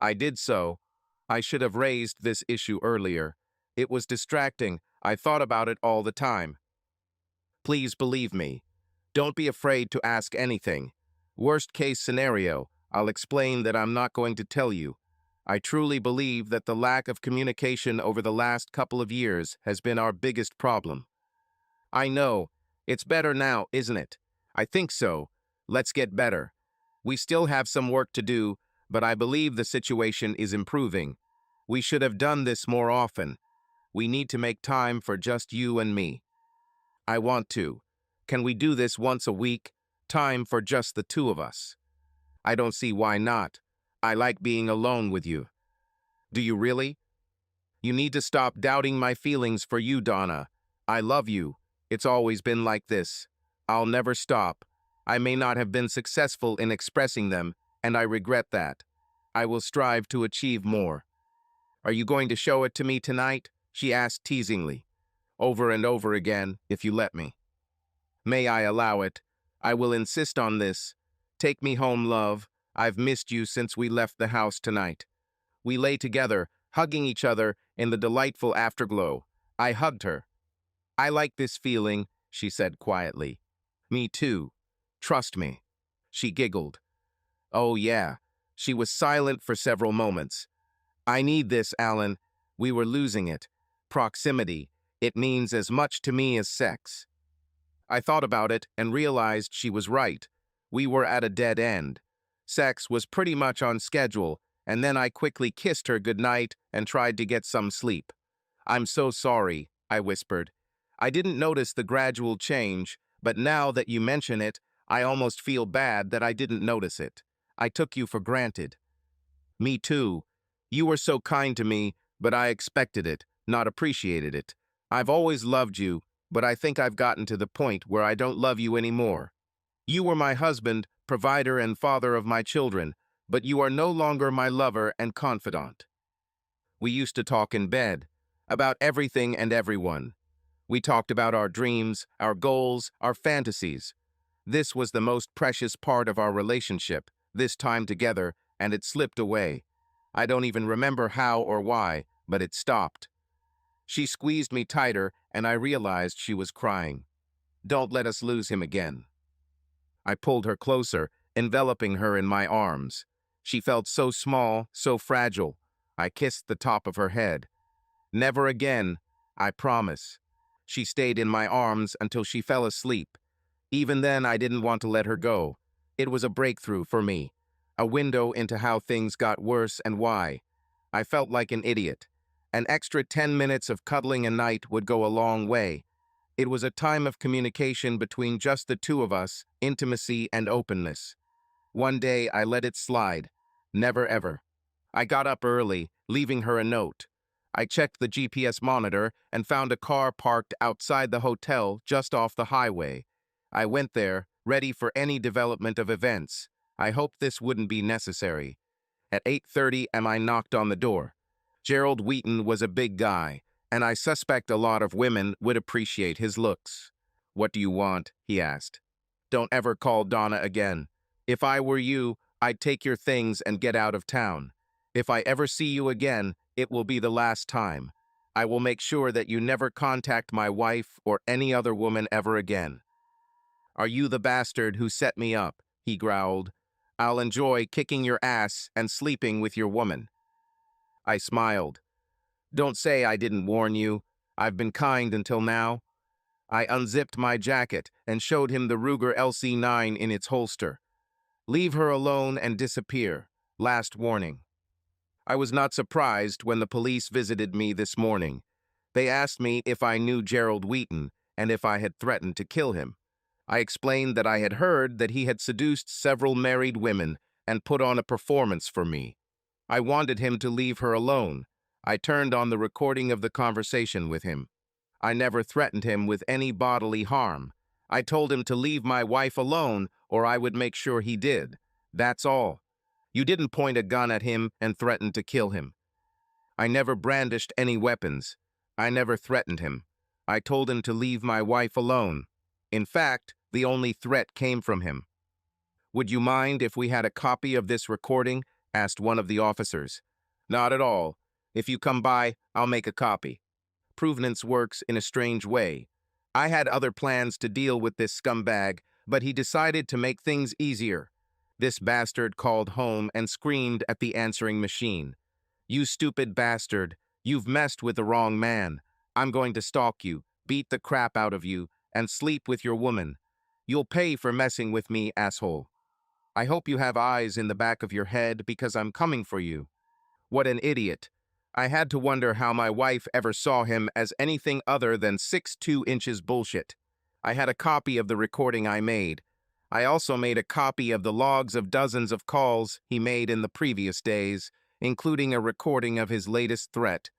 I did so. I should have raised this issue earlier. It was distracting. I thought about it all the time. Please believe me. Don't be afraid to ask anything. Worst case scenario, I'll explain that I'm not going to tell you. I truly believe that the lack of communication over the last couple of years has been our biggest problem. I know. It's better now, isn't it? I think so. Let's get better. We still have some work to do, but I believe the situation is improving. We should have done this more often. We need to make time for just you and me. I want to. Can we do this once a week? Time for just the two of us. I don't see why not. I like being alone with you. Do you really? You need to stop doubting my feelings for you, Donna. I love you. It's always been like this. I'll never stop. I may not have been successful in expressing them, and I regret that. I will strive to achieve more. Are you going to show it to me tonight? She asked teasingly. Over and over again, if you let me. May I allow it? I will insist on this. Take me home, love. I've missed you since we left the house tonight. We lay together, hugging each other in the delightful afterglow. I hugged her. I like this feeling, she said quietly. Me too. Trust me. She giggled. Oh yeah. She was silent for several moments. I need this, Alan. We were losing it. Proximity. It means as much to me as sex. I thought about it and realized she was right. We were at a dead end. Sex was pretty much on schedule, and then I quickly kissed her goodnight and tried to get some sleep. I'm so sorry, I whispered. I didn't notice the gradual change, but now that you mention it, I almost feel bad that I didn't notice it. I took you for granted. Me too. You were so kind to me, but I expected it, not appreciated it. I've always loved you, but I think I've gotten to the point where I don't love you anymore. You were my husband, provider and father of my children, but you are no longer my lover and confidant. We used to talk in bed, about everything and everyone. We talked about our dreams, our goals, our fantasies. This was the most precious part of our relationship, this time together, and it slipped away. I don't even remember how or why, but it stopped. She squeezed me tighter, and I realized she was crying. Don't let us lose him again. I pulled her closer, enveloping her in my arms. She felt so small, so fragile. I kissed the top of her head. Never again, I promise. She stayed in my arms until she fell asleep. Even then, I didn't want to let her go. It was a breakthrough for me, a window into how things got worse and why. I felt like an idiot. An extra 10 minutes of cuddling a night would go a long way. It was a time of communication between just the two of us, intimacy and openness. One day, I let it slide. Never ever. I got up early, leaving her a note. I checked the GPS monitor and found a car parked outside the hotel just off the highway. I went there, ready for any development of events. I hoped this wouldn't be necessary. At 8:30, I knocked on the door. Gerald Wheaton was a big guy, and I suspect a lot of women would appreciate his looks. What do you want? He asked. Don't ever call Donna again. If I were you, I'd take your things and get out of town. If I ever see you again, it will be the last time. I will make sure that you never contact my wife or any other woman ever again. Are you the bastard who set me up? He growled. I'll enjoy kicking your ass and sleeping with your woman. I smiled. Don't say I didn't warn you. I've been kind until now. I unzipped my jacket and showed him the Ruger LC9 in its holster. Leave her alone and disappear. Last warning. I was not surprised when the police visited me this morning. They asked me if I knew Gerald Wheaton and if I had threatened to kill him. I explained that I had heard that he had seduced several married women and put on a performance for me. I wanted him to leave her alone. I turned on the recording of the conversation with him. I never threatened him with any bodily harm. I told him to leave my wife alone or I would make sure he did. That's all. You didn't point a gun at him and threaten to kill him. I never brandished any weapons. I never threatened him. I told him to leave my wife alone. In fact, the only threat came from him. Would you mind if we had a copy of this recording? Asked one of the officers. Not at all. If you come by, I'll make a copy. Provenance works in a strange way. I had other plans to deal with this scumbag, but he decided to make things easier. This bastard called home and screamed at the answering machine. You stupid bastard, you've messed with the wrong man. I'm going to stalk you, beat the crap out of you, and sleep with your woman. You'll pay for messing with me, asshole. I hope you have eyes in the back of your head because I'm coming for you. What an idiot. I had to wonder how my wife ever saw him as anything other than 6'2" bullshit. I had a copy of the recording I made. I also made a copy of the logs of dozens of calls he made in the previous days, including a recording of his latest threat.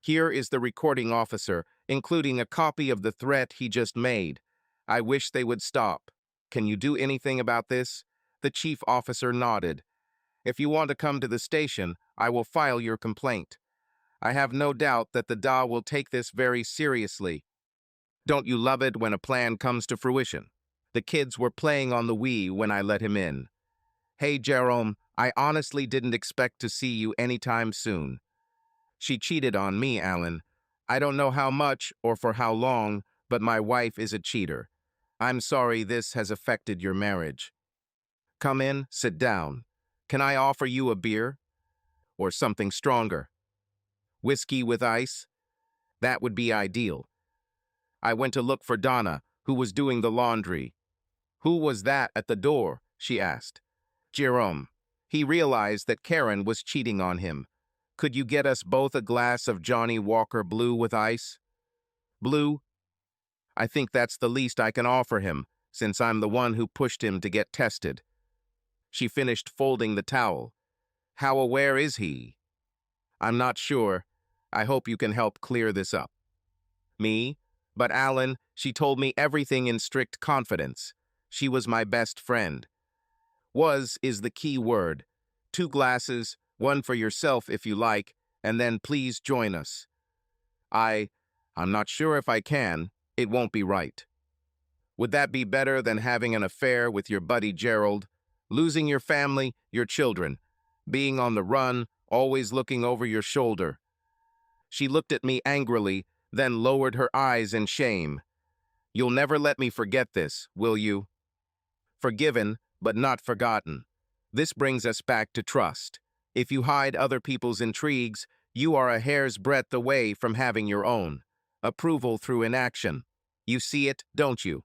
Here is the recording officer, including a copy of the threat he just made. I wish they would stop. Can you do anything about this? The chief officer nodded. If you want to come to the station, I will file your complaint. I have no doubt that the DA will take this very seriously. Don't you love it when a plan comes to fruition? The kids were playing on the Wii when I let him in. Hey, Jerome, I honestly didn't expect to see you anytime soon. She cheated on me, Alan. I don't know how much or for how long, but my wife is a cheater. I'm sorry this has affected your marriage. Come in, sit down. Can I offer you a beer? Or something stronger? Whiskey with ice? That would be ideal. I went to look for Donna, who was doing the laundry. Who was that at the door? She asked. Jerome. He realized that Karen was cheating on him. Could you get us both a glass of Johnny Walker Blue with ice? Blue? I think that's the least I can offer him, since I'm the one who pushed him to get tested. She finished folding the towel. How aware is he? I'm not sure. I hope you can help clear this up. Me? But Alan, she told me everything in strict confidence. She was my best friend. Was is the key word. 2 glasses, one for yourself if you like, and then please join us. I'm not sure if I can. It won't be right. Would that be better than having an affair with your buddy Gerald, losing your family, your children, being on the run, always looking over your shoulder? She looked at me angrily, then lowered her eyes in shame. You'll never let me forget this, will you? Forgiven, but not forgotten. This brings us back to trust. If you hide other people's intrigues, you are a hair's breadth away from having your own. Approval through inaction. You see it, don't you?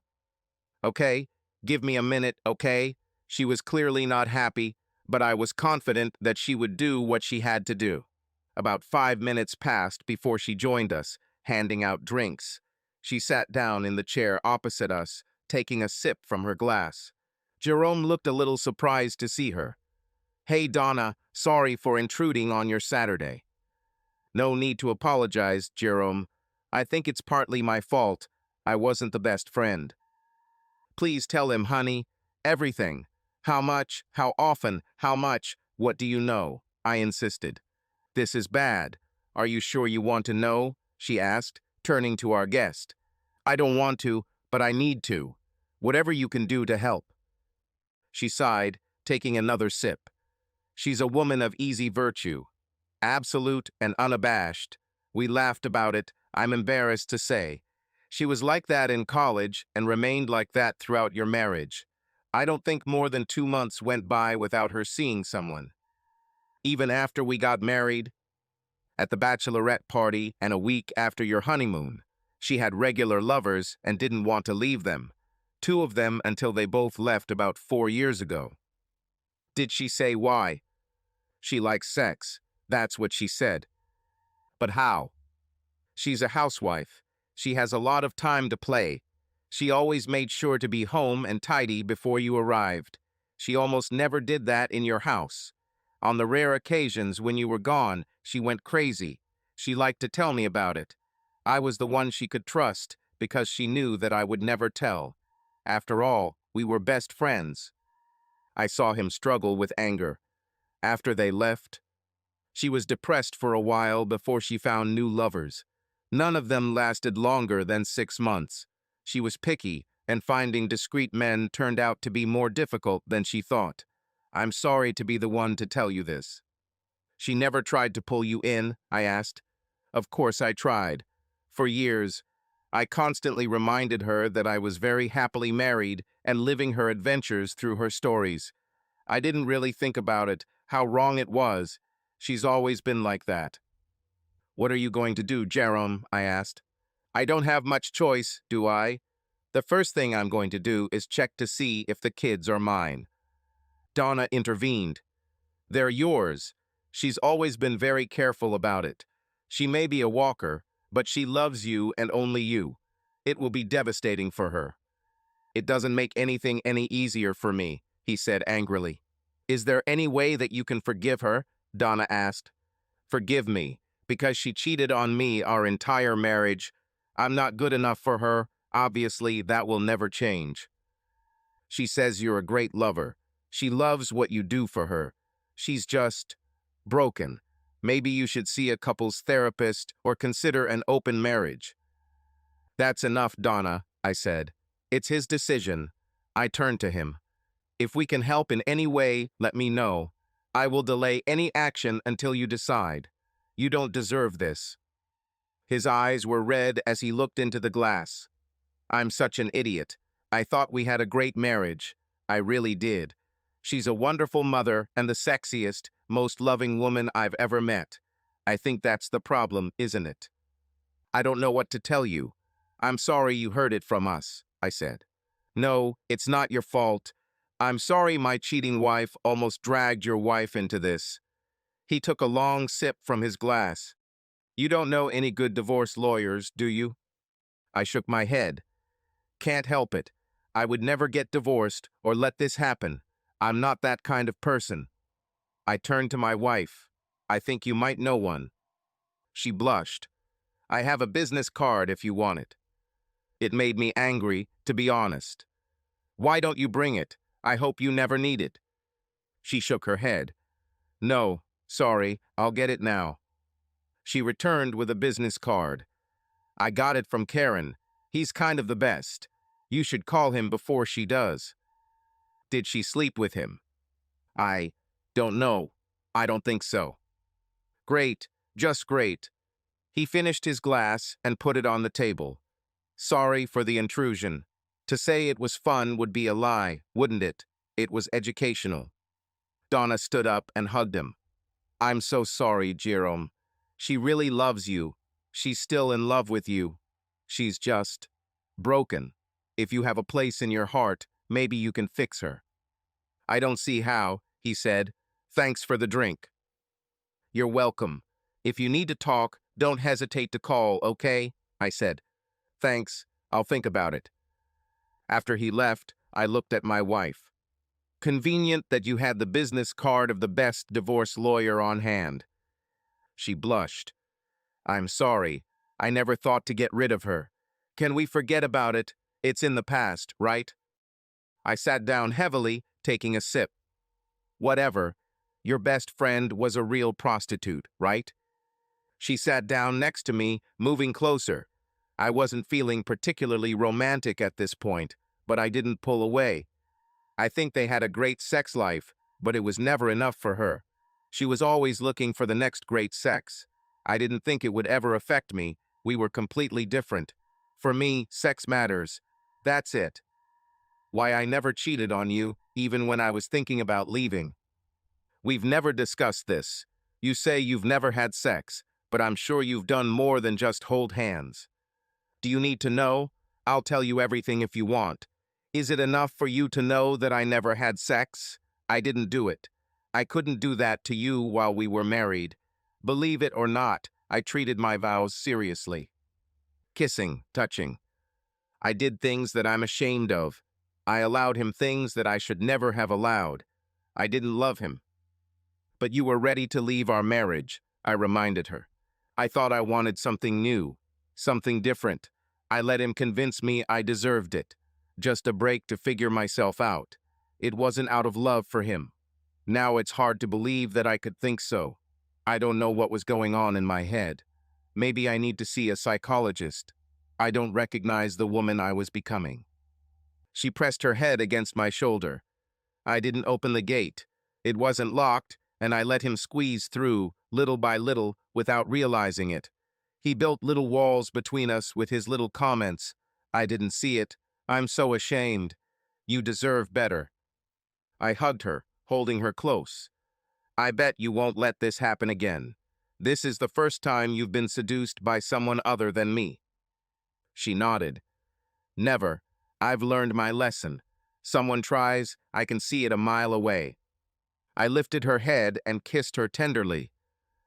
Okay, give me a minute, okay? She was clearly not happy, but I was confident that she would do what she had to do. About 5 minutes passed before she joined us, handing out drinks. She sat down in the chair opposite us, taking a sip from her glass. Jerome looked a little surprised to see her. Hey, Donna, sorry for intruding on your Saturday. No need to apologize, Jerome. I think it's partly my fault. I wasn't the best friend. Please tell him, honey. Everything. How much? How often? How much? What do you know? I insisted. This is bad. Are you sure you want to know? She asked, turning to our guest. I don't want to, but I need to. Whatever you can do to help." She sighed, taking another sip. She's a woman of easy virtue, absolute and unabashed. We laughed about it, I'm embarrassed to say. She was like that in college and remained like that throughout your marriage. I don't think more than 2 months went by without her seeing someone. Even after we got married, at the bachelorette party, and a week after your honeymoon, she had regular lovers and didn't want to leave them. 2 of them until they both left about 4 years ago. Did she say why? She likes sex. That's what she said. But how? She's a housewife. She has a lot of time to play. She always made sure to be home and tidy before you arrived. She almost never did that in your house. On the rare occasions when you were gone, she went crazy. She liked to tell me about it. I was the one she could trust because she knew that I would never tell. After all, we were best friends. I saw him struggle with anger. After they left, she was depressed for a while before she found new lovers. None of them lasted longer than 6 months. She was picky, and finding discreet men turned out to be more difficult than she thought. I'm sorry to be the one to tell you this. She never tried to pull you in, I asked. Of course I tried. For years, I constantly reminded her that I was very happily married and living her adventures through her stories. I didn't really think about it, how wrong it was. She's always been like that. What are you going to do, Jerome? I asked. I don't have much choice, do I? The first thing I'm going to do is check to see if the kids are mine. Donna intervened. They're yours. She's always been very careful about it. She may be a walker, but she loves you and only you. It will be devastating for her. It doesn't make anything any easier for me, he said angrily. Is there any way that you can forgive her? Donna asked. Forgive me, because she cheated on me our entire marriage. I'm not good enough for her. Obviously, that will never change. She says you're a great lover. She loves what you do for her. She's just broken. Maybe you should see a couples therapist or consider an open marriage. That's enough, Donna, I said. It's his decision. I turned to him. If we can help in any way, let me know. I will delay any action until you decide. You don't deserve this. His eyes were red as he looked into the glass. I'm such an idiot. I thought we had a great marriage. I really did. She's a wonderful mother and the sexiest, most loving woman I've ever met. I think that's the problem, isn't it? I don't know what to tell you. I'm sorry you heard it from us, I said. No, it's not your fault. I'm sorry my cheating wife almost dragged your wife into this. He took a long sip from his glass. You don't know any good divorce lawyers, do you? I shook my head. Can't help it. I would never get divorced or let this happen. I'm not that kind of person. I turned to my wife. I think you might know one. She blushed. I have a business card if you want it. It made me angry, to be honest. Why don't you bring it? I hope you never need it. She shook her head. No, sorry, I'll get it now. She returned with a business card. I got it from Karen. He's kind of the best. You should call him before she does. Did she sleep with him? I don't know. I don't think so. Great, just great. He finished his glass and put it on the table. Sorry for the intrusion. To say it was fun would be a lie, wouldn't it? It was educational. Donna stood up and hugged him. I'm so sorry, Jerome. She really loves you. She's still in love with you. She's just broken. If you have a place in your heart, maybe you can fix her. I don't see how, he said. Thanks for the drink. You're welcome. If you need to talk, don't hesitate to call, okay? I said. Thanks, I'll think about it. After he left, I looked at my wife. Convenient that you had the business card of the best divorce lawyer on hand. She blushed. I'm sorry. I never thought to get rid of her. Can we forget about it? It's in the past, right? I sat down heavily, taking a sip. Whatever. Your best friend was a real prostitute, right? She sat down next to me, moving closer. I wasn't feeling particularly romantic at this point, but I didn't pull away. I think they had a great sex life, but it was never enough for her. She was always looking for the next great sex. I didn't think it would ever affect me. We were completely different. For me, sex matters. That's it. Why I never cheated on you, even when I was thinking about leaving. We've never discussed this. You say you've never had sex, but I'm sure you've done more than just hold hands. Do you need to know? I'll tell you everything if you want. Is it enough for you to know that I never had sex? I didn't do it. I couldn't do that to you while we were married. Believe it or not, I treated my vows seriously. Kissing, touching. I did things that I'm ashamed of. I allowed him things that I should never have allowed. I didn't love him. But you were ready to leave our marriage, I reminded her. I thought I wanted something new, something different. I let him convince me I deserved it. Just a break to figure myself out. It wasn't out of love for him. Now it's hard to believe that I could think so. I don't know what was going on in my head. Maybe I need to see a psychologist. I don't recognize the woman I was becoming. She pressed her head against my shoulder. I didn't open the gate. It wasn't locked, and I let him squeeze through, little by little, without realizing it. He built little walls between us with his little comments. I didn't see it. I'm so ashamed. You deserve better. I hugged her, holding her close. I bet you won't let this happen again. This is the first time you've been seduced by someone other than me. She nodded. Never. I've learned my lesson. Someone tries, I can see it a mile away. I lifted her head and kissed her tenderly.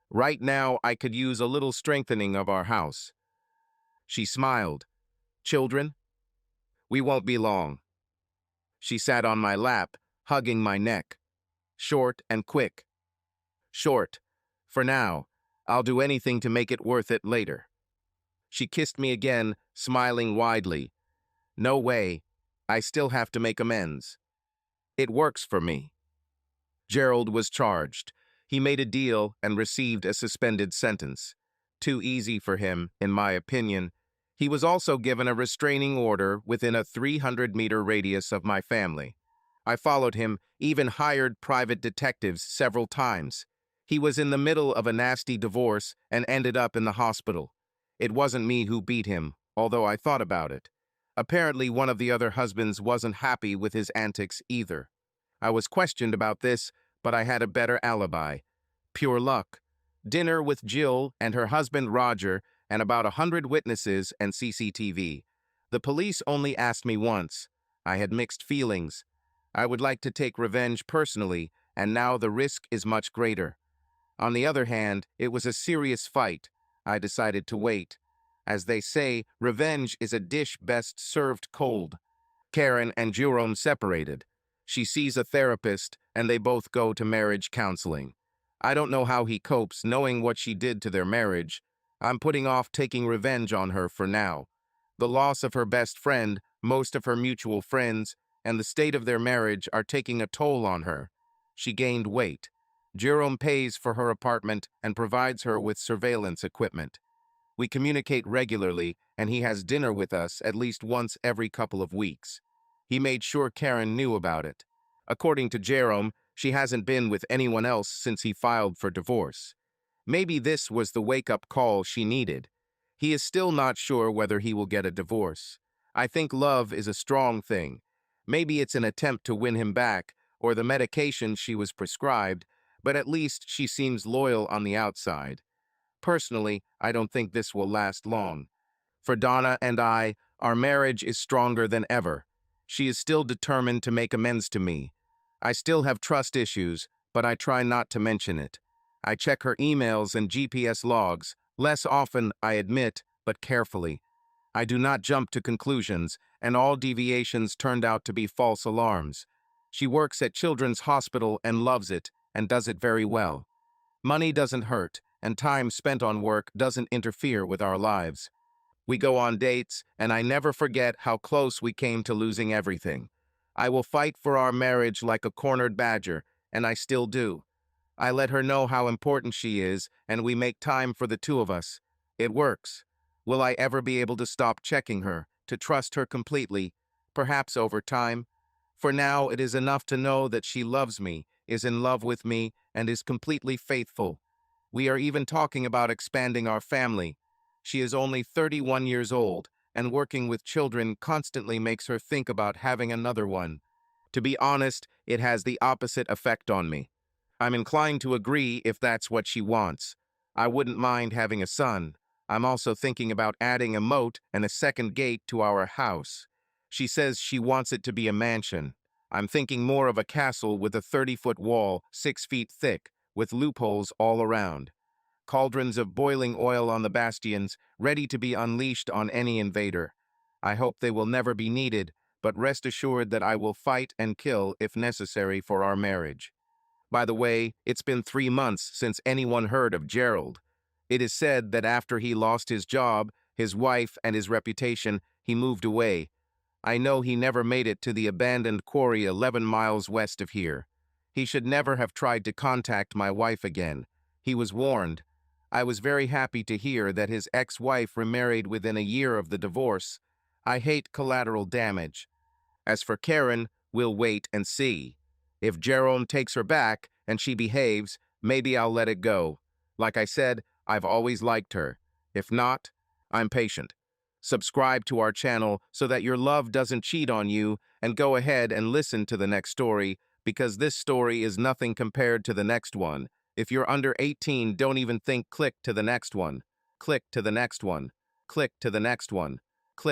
Right now, I could use a little strengthening of our house. She smiled. Children? We won't be long. She sat on my lap, hugging my neck. Short and quick. Short. For now. I'll do anything to make it worth it later. She kissed me again, smiling widely. No way. I still have to make amends. It works for me. Gerald was charged. He made a deal and received a suspended sentence. Too easy for him, in my opinion. He was also given a restraining order within a 300-meter radius of my family. I followed him, even hired private detectives several times. He was in the middle of a nasty divorce and ended up in the hospital. It wasn't me who beat him, although I thought about it. Apparently, one of the other husbands wasn't happy with his antics either. I was questioned about this, but I had a better alibi. Pure luck. Dinner with Jill and her husband Roger and about 100 witnesses and CCTV. The police only asked me once. I had mixed feelings. I would like to take revenge personally, and now the risk is much greater. On the other hand, it was a serious fight. I decided to wait. As they say, revenge is a dish best served cold. Karen and Jerome separated. She sees a therapist, and they both go to marriage counseling. I don't know how he copes knowing what she did to their marriage. I'm putting off taking revenge on her for now. The loss of her best friend, most of her mutual friends, and the state of their marriage are taking a toll on her. She gained weight. Jerome pays for her apartment and provides her with surveillance equipment. We communicate regularly, and he has dinner with us at least once every couple of weeks. He made sure Karen knew about it. According to Jerome, she hasn't been with anyone else since he filed for divorce. Maybe this was the wake-up call she needed. He is still not sure whether he will get a divorce. I think love is a strong thing. Maybe it's an attempt to win him back, or the medication she was prescribed, but at least she seems loyal on the outside. Personally, I don't think this will last long. For Donna and I, our marriage is stronger than ever. She is still determined to make amends to me. I still have trust issues, but I try not to mention it. I check her emails and GPS logs, less often, I admit, but carefully. I do not jump to conclusions, and all deviations turned out to be false alarms. She works at Children's Hospital and loves it, and does it very well. Money doesn't hurt, and time spent on work doesn't interfere with our lives. We go on dates, and I never forget how close we came to losing everything. I will fight for our marriage like a cornered badger, and I still do. I let her know how important she is, and we make time for the two of us. It works. Will I ever be able to stop checking her, to trust her completely? perhaps over time. For now, it is enough to know that she loves me, is in love with me, and is completely faithful. We are even talking about expanding our family. She is only 31 years old, and working with children constantly makes her think about having another one. To be honest, it has the opposite effect on me. I'm inclined to agree if that's what she wants. I wouldn't mind having a son. I'm also thinking about adding a moat and a second gate to our house. She says she wants it to be a mansion. I'm thinking more of a castle with a 30-foot wall, 6 feet thick, with loopholes all around. Cauldrons of boiling oil on the bastions, ready to be unleashed on any invader. I hope they will never be needed, but rest assured that I will fight and kill if necessary for our marriage. By the way, it's been 3 months since anyone heard of Gerald. It is said that after he lost his job, his wife, and his reputation, he moved away. I know he never made it to the abandoned quarry 11 miles west of here. He should never have tried to contact my wife again. He was warned. I was very happy to hear that his ex-wife remarried within a year of the divorce. I hate collateral damage. As for Karen, we'll wait and see. If Jerome takes her back and she behaves, maybe I'll let it go. Like I said, I've always liked her. If not, I'm patient. Subscribe to our channel so that your love doesn't cheat on you, and go ahead and listen to the next story, because this story is nothing compared to the next one. If you're under 18, don't even think click to the next one. Click to the next one. Click to the next one.